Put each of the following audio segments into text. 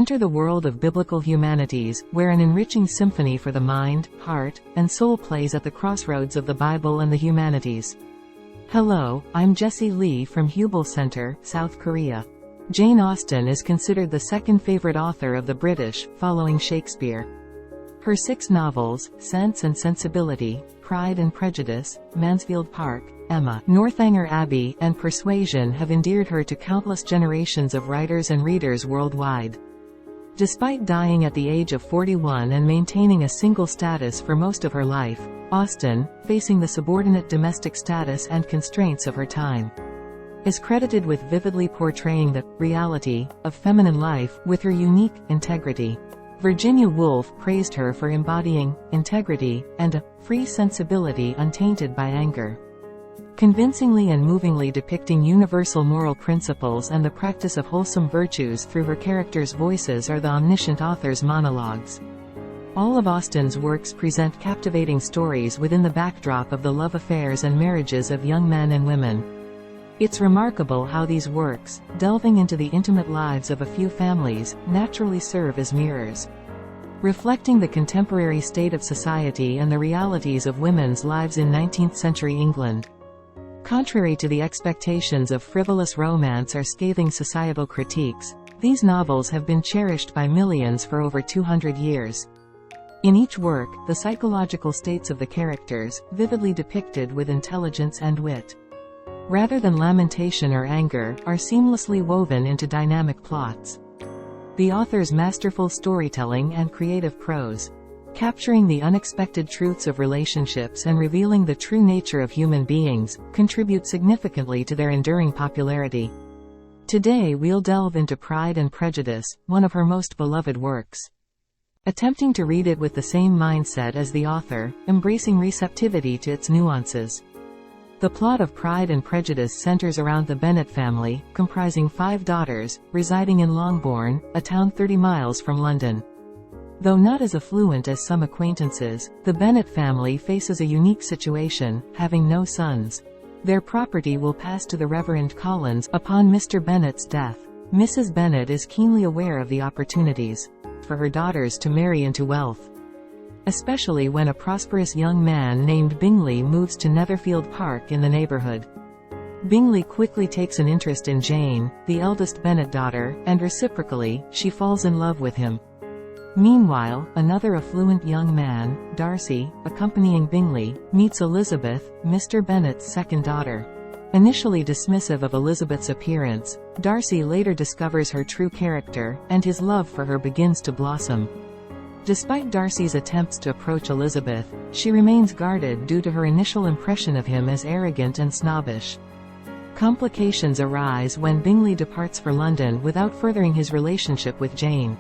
Enter the world of biblical humanities, where an enriching symphony for the mind, heart, and soul plays at the crossroads of the Bible and the humanities. Hello, I'm Jessie Lee from Hubel Center, South Korea. Jane Austen is considered the second favorite author of the British, following Shakespeare. Her 6 novels, Sense and Sensibility, Pride and Prejudice, Mansfield Park, Emma, Northanger Abbey, and Persuasion have endeared her to countless generations of writers and readers worldwide. Despite dying at the age of 41 and maintaining a single status for most of her life, Austen, facing the subordinate domestic status and constraints of her time, is credited with vividly portraying the reality of feminine life with her unique integrity. Virginia Woolf praised her for embodying integrity and a free sensibility untainted by anger, convincingly and movingly depicting universal moral principles and the practice of wholesome virtues through her characters' voices or the omniscient author's monologues. All of Austen's works present captivating stories within the backdrop of the love affairs and marriages of young men and women. It's remarkable how these works, delving into the intimate lives of a few families, naturally serve as mirrors, reflecting the contemporary state of society and the realities of women's lives in 19th-century England. Contrary to the expectations of frivolous romance or scathing societal critiques, these novels have been cherished by millions for over 200 years. In each work, the psychological states of the characters, vividly depicted with intelligence and wit, rather than lamentation or anger, are seamlessly woven into dynamic plots. The author's masterful storytelling and creative prose, capturing the unexpected truths of relationships and revealing the true nature of human beings, contribute significantly to their enduring popularity. Today we'll delve into Pride and Prejudice, one of her most beloved works. Attempting to read it with the same mindset as the author, embracing receptivity to its nuances. The plot of Pride and Prejudice centers around the Bennet family, comprising 5 daughters, residing in Longbourn, a town 30 miles from London. Though not as affluent as some acquaintances, the Bennet family faces a unique situation, having no sons. Their property will pass to the Reverend Collins upon Mr. Bennet's death. Mrs. Bennet is keenly aware of the opportunities for her daughters to marry into wealth, especially when a prosperous young man named Bingley moves to Netherfield Park in the neighborhood. Bingley quickly takes an interest in Jane, the eldest Bennet daughter, and reciprocally, she falls in love with him. Meanwhile, another affluent young man, Darcy, accompanying Bingley, meets Elizabeth, Mr. Bennet's second daughter. Initially dismissive of Elizabeth's appearance, Darcy later discovers her true character, and his love for her begins to blossom. Despite Darcy's attempts to approach Elizabeth, she remains guarded due to her initial impression of him as arrogant and snobbish. Complications arise when Bingley departs for London without furthering his relationship with Jane.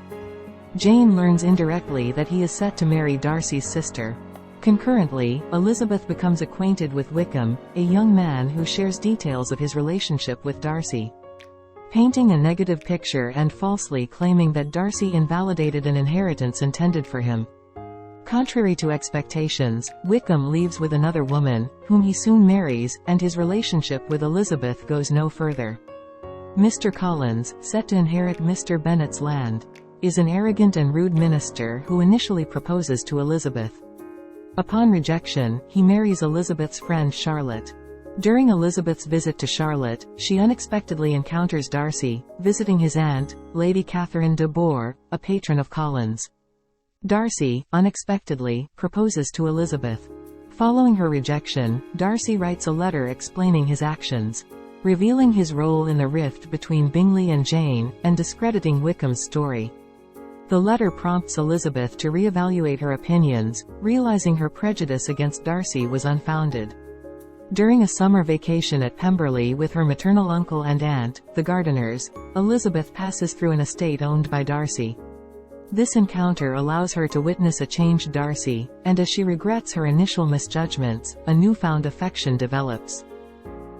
Jane learns indirectly that he is set to marry Darcy's sister. Concurrently, Elizabeth becomes acquainted with Wickham, a young man who shares details of his relationship with Darcy, painting a negative picture and falsely claiming that Darcy invalidated an inheritance intended for him. Contrary to expectations, Wickham leaves with another woman, whom he soon marries, and his relationship with Elizabeth goes no further. Mr. Collins, set to inherit Mr. Bennet's land, is an arrogant and rude minister who initially proposes to Elizabeth. Upon rejection, he marries Elizabeth's friend Charlotte. During Elizabeth's visit to Charlotte, she unexpectedly encounters Darcy, visiting his aunt, Lady Catherine de Bourgh, a patron of Collins. Darcy, unexpectedly, proposes to Elizabeth. Following her rejection, Darcy writes a letter explaining his actions, revealing his role in the rift between Bingley and Jane, and discrediting Wickham's story. The letter prompts Elizabeth to reevaluate her opinions, realizing her prejudice against Darcy was unfounded. During a summer vacation at Pemberley with her maternal uncle and aunt, the Gardeners, Elizabeth passes through an estate owned by Darcy. This encounter allows her to witness a changed Darcy, and as she regrets her initial misjudgments, a newfound affection develops.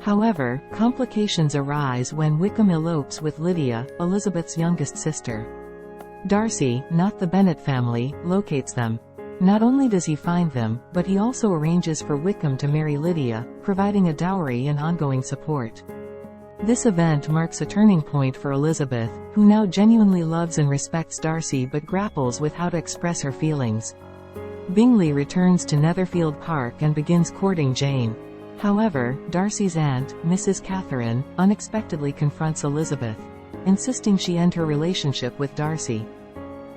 However, complications arise when Wickham elopes with Lydia, Elizabeth's youngest sister. Darcy, not the Bennet family, locates them. Not only does he find them, but he also arranges for Wickham to marry Lydia, providing a dowry and ongoing support. This event marks a turning point for Elizabeth, who now genuinely loves and respects Darcy but grapples with how to express her feelings. Bingley returns to Netherfield Park and begins courting Jane. However, Darcy's aunt, Mrs. Catherine, unexpectedly confronts Elizabeth, insisting she end her relationship with Darcy.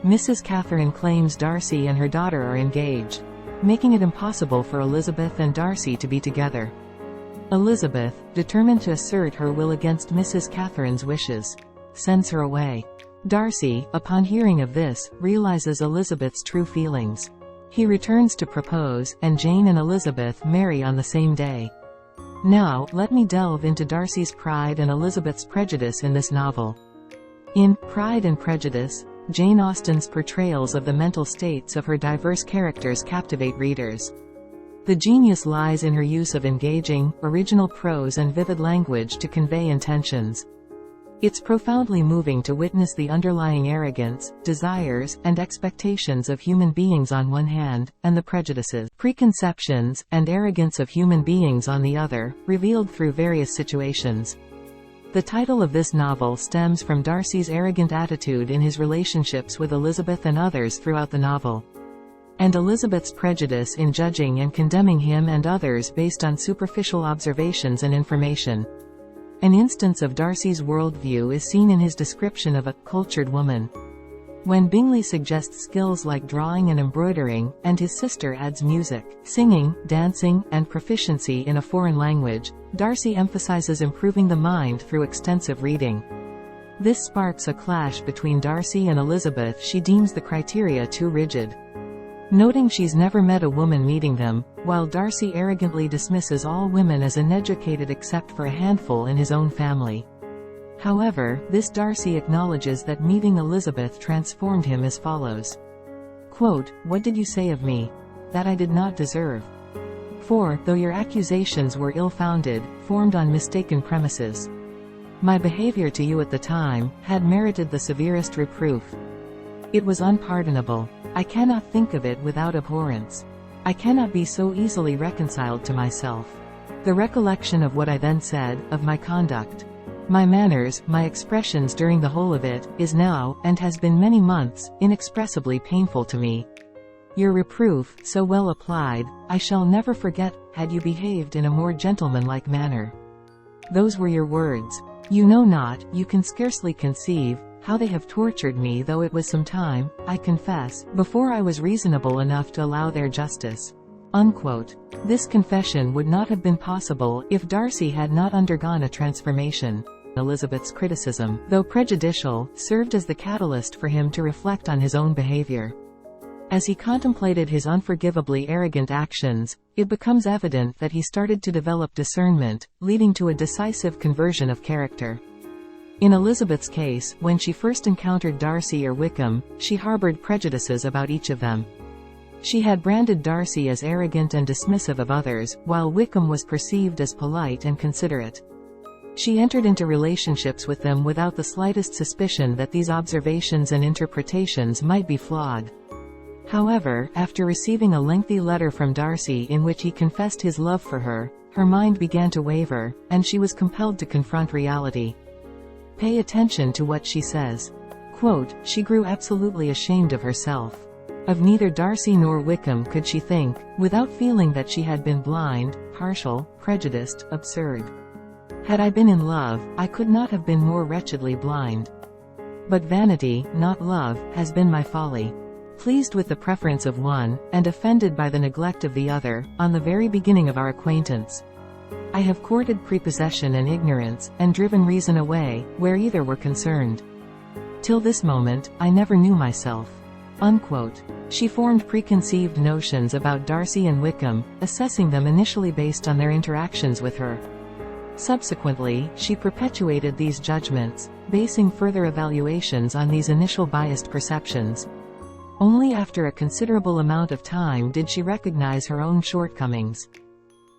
Mrs. Catherine claims Darcy and her daughter are engaged, making it impossible for Elizabeth and Darcy to be together. Elizabeth, determined to assert her will against Mrs. Catherine's wishes, sends her away. Darcy, upon hearing of this, realizes Elizabeth's true feelings. He returns to propose, and Jane and Elizabeth marry on the same day. Now, let me delve into Darcy's pride and Elizabeth's prejudice in this novel. In Pride and Prejudice, Jane Austen's portrayals of the mental states of her diverse characters captivate readers. The genius lies in her use of engaging, original prose and vivid language to convey intentions. It's profoundly moving to witness the underlying arrogance, desires, and expectations of human beings on one hand, and the prejudices, preconceptions, and arrogance of human beings on the other, revealed through various situations. The title of this novel stems from Darcy's arrogant attitude in his relationships with Elizabeth and others throughout the novel, and Elizabeth's prejudice in judging and condemning him and others based on superficial observations and information. An instance of Darcy's worldview is seen in his description of a cultured woman. When Bingley suggests skills like drawing and embroidering, and his sister adds music, singing, dancing, and proficiency in a foreign language, Darcy emphasizes improving the mind through extensive reading. This sparks a clash between Darcy and Elizabeth. She deems the criteria too rigid, noting she's never met a woman meeting them, while Darcy arrogantly dismisses all women as uneducated except for a handful in his own family. However, this Darcy acknowledges that meeting Elizabeth transformed him as follows. Quote, "What did you say of me? That I did not deserve. For, though your accusations were ill-founded, formed on mistaken premises, my behavior to you at the time had merited the severest reproof. It was unpardonable. I cannot think of it without abhorrence. I cannot be so easily reconciled to myself. The recollection of what I then said, of my conduct, my manners, my expressions during the whole of it, is now, and has been many months, inexpressibly painful to me. Your reproof, so well applied, I shall never forget, had you behaved in a more gentlemanlike manner. Those were your words. You know not, you can scarcely conceive, how they have tortured me, though it was some time, I confess, before I was reasonable enough to allow their justice." Unquote. This confession would not have been possible if Darcy had not undergone a transformation. Elizabeth's criticism, though prejudicial, served as the catalyst for him to reflect on his own behavior. As he contemplated his unforgivably arrogant actions, it becomes evident that he started to develop discernment, leading to a decisive conversion of character. In Elizabeth's case, when she first encountered Darcy or Wickham, she harbored prejudices about each of them. She had branded Darcy as arrogant and dismissive of others, while Wickham was perceived as polite and considerate. She entered into relationships with them without the slightest suspicion that these observations and interpretations might be flawed. However, after receiving a lengthy letter from Darcy in which he confessed his love for her, her mind began to waver, and she was compelled to confront reality. Pay attention to what she says. Quote, "She grew absolutely ashamed of herself. Of neither Darcy nor Wickham could she think, without feeling that she had been blind, partial, prejudiced, absurd. Had I been in love, I could not have been more wretchedly blind. But vanity, not love, has been my folly. Pleased with the preference of one, and offended by the neglect of the other, on the very beginning of our acquaintance. I have courted prepossession and ignorance, and driven reason away, where either were concerned. Till this moment, I never knew myself." Unquote. She formed preconceived notions about Darcy and Wickham, assessing them initially based on their interactions with her. Subsequently, she perpetuated these judgments, basing further evaluations on these initial biased perceptions. Only after a considerable amount of time did she recognize her own shortcomings,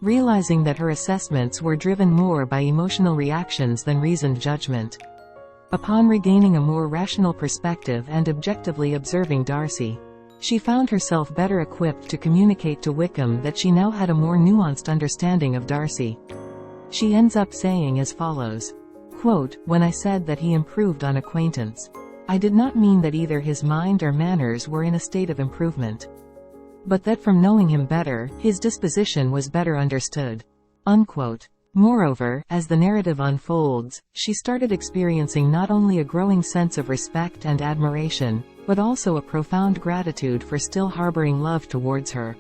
realizing that her assessments were driven more by emotional reactions than reasoned judgment. Upon regaining a more rational perspective and objectively observing Darcy, she found herself better equipped to communicate to Wickham that she now had a more nuanced understanding of Darcy. She ends up saying as follows, Quote, "When I said that he improved on acquaintance, I did not mean that either his mind or manners were in a state of improvement, but that from knowing him better, his disposition was better understood." Unquote. Moreover, as the narrative unfolds, she started experiencing not only a growing sense of respect and admiration, but also a profound gratitude for still harboring love towards her,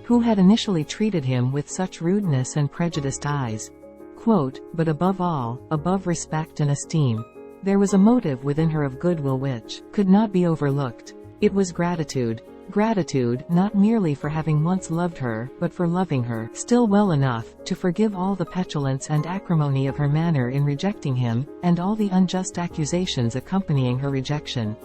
who had initially treated him with such rudeness and prejudiced eyes. Quote, "But above all, above respect and esteem, there was a motive within her of goodwill which could not be overlooked. It was gratitude. Gratitude, not merely for having once loved her, but for loving her still well enough to forgive all the petulance and acrimony of her manner in rejecting him, and all the unjust accusations accompanying her rejection."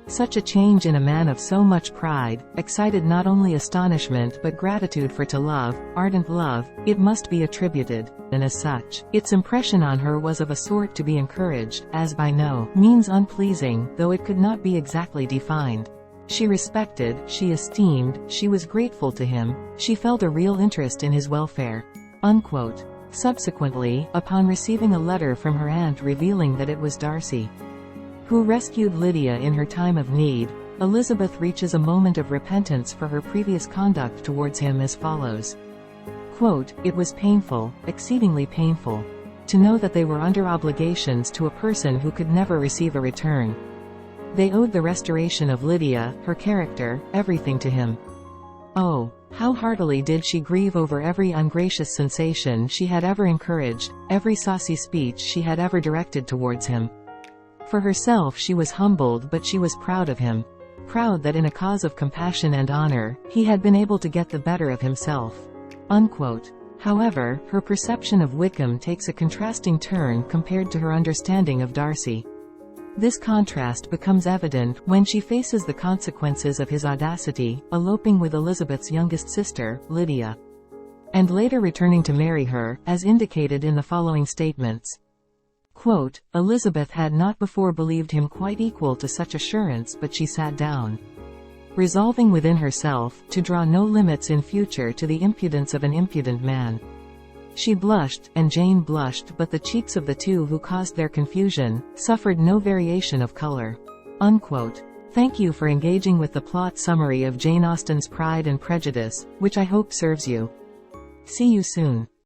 Such a change in a man of so much pride, excited not only astonishment but gratitude for to love, ardent love, it must be attributed, and as such, its impression on her was of a sort to be encouraged, as by no means unpleasing, though it could not be exactly defined. She respected, she esteemed, she was grateful to him, she felt a real interest in his welfare. Unquote. Subsequently, upon receiving a letter from her aunt revealing that it was Darcy who rescued Lydia in her time of need, Elizabeth reaches a moment of repentance for her previous conduct towards him as follows. Quote, "It was painful, exceedingly painful, to know that they were under obligations to a person who could never receive a return. They owed the restoration of Lydia, her character, everything to him. Oh, how heartily did she grieve over every ungracious sensation she had ever encouraged, every saucy speech she had ever directed towards him. For herself she was humbled, but she was proud of him. Proud that in a cause of compassion and honor, he had been able to get the better of himself." Unquote. However, her perception of Wickham takes a contrasting turn compared to her understanding of Darcy. This contrast becomes evident when she faces the consequences of his audacity, eloping with Elizabeth's youngest sister, Lydia, and later returning to marry her, as indicated in the following statements. Quote, "Elizabeth had not before believed him quite equal to such assurance, but she sat down, resolving within herself, to draw no limits in future to the impudence of an impudent man. She blushed, and Jane blushed, but the cheeks of the two who caused their confusion, suffered no variation of color." Unquote. Thank you for engaging with the plot summary of Jane Austen's Pride and Prejudice, which I hope serves you. See you soon.